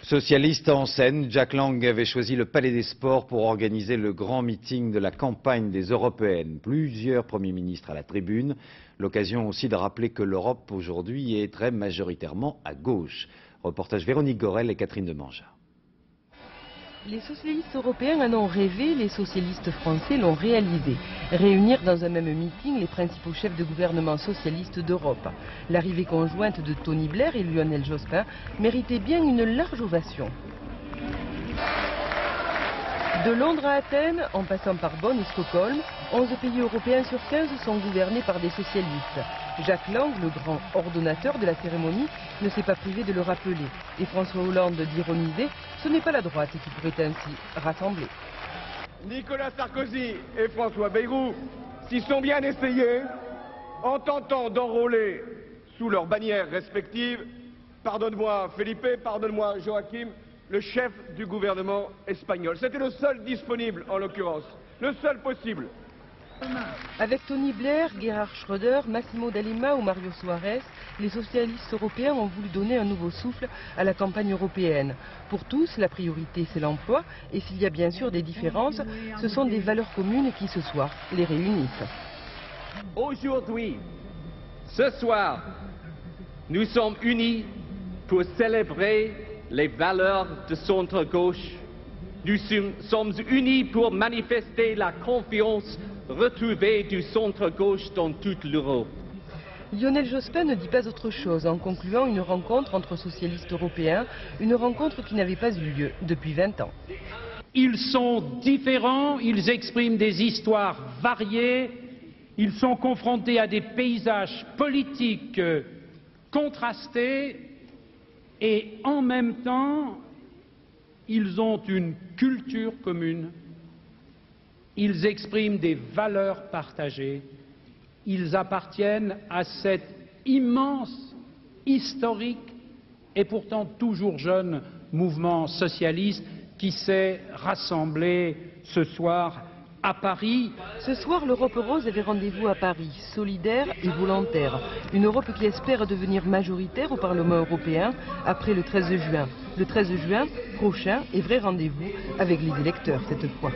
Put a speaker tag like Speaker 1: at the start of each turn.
Speaker 1: Socialiste en scène, Jack Lang avait choisi le Palais des Sports pour organiser le grand meeting de la campagne des Européennes. Plusieurs premiers ministres à la tribune. L'occasion aussi de rappeler que l'Europe aujourd'hui est très majoritairement à gauche. Reportage Véronique Gorel et Catherine Demanja.
Speaker 2: Les socialistes européens en ont rêvé, les socialistes français l'ont réalisé. Réunir dans un même meeting les principaux chefs de gouvernement socialistes d'Europe. L'arrivée conjointe de Tony Blair et Lionel Jospin méritait bien une large ovation. De Londres à Athènes, en passant par Bonn et Stockholm, 11 pays européens sur 15 sont gouvernés par des socialistes. Jack Lang, le grand ordonnateur de la cérémonie, ne s'est pas privé de le rappeler. Et François Hollande d'ironiser, ce n'est pas la droite qui pourrait ainsi rassembler.
Speaker 3: Nicolas Sarkozy et François Bayrou s'y sont bien essayés en tentant d'enrôler sous leurs bannières respectives, pardonne-moi Felipe, pardonne-moi Joachim, le chef du gouvernement espagnol. C'était le seul disponible en l'occurrence, le seul possible.
Speaker 2: Avec Tony Blair, Gerhard Schröder, Massimo D'Alema ou Mario Soares, les socialistes européens ont voulu donner un nouveau souffle à la campagne européenne. Pour tous, la priorité c'est l'emploi et s'il y a bien sûr des différences, ce sont des valeurs communes qui ce soir les réunissent.
Speaker 4: Aujourd'hui, ce soir, nous sommes unis pour célébrer les valeurs de centre-gauche. Nous sommes unis pour manifester la confiance retrouvée du centre-gauche dans toute l'Europe.
Speaker 2: Lionel Jospin ne dit pas autre chose en concluant une rencontre entre socialistes européens, une rencontre qui n'avait pas eu lieu depuis 20 ans.
Speaker 5: Ils sont différents, ils expriment des histoires variées, ils sont confrontés à des paysages politiques contrastés et en même temps, ils ont une culture commune, ils expriment des valeurs partagées, ils appartiennent à cet immense, historique et pourtant toujours jeune mouvement socialiste qui s'est rassemblé ce soir à Paris.
Speaker 2: Ce soir, l'Europe rose avait rendez-vous à Paris, solidaire et volontaire. Une Europe qui espère devenir majoritaire au Parlement européen après le 13 juin. Le 13 juin prochain est vrai rendez-vous avec les électeurs cette fois.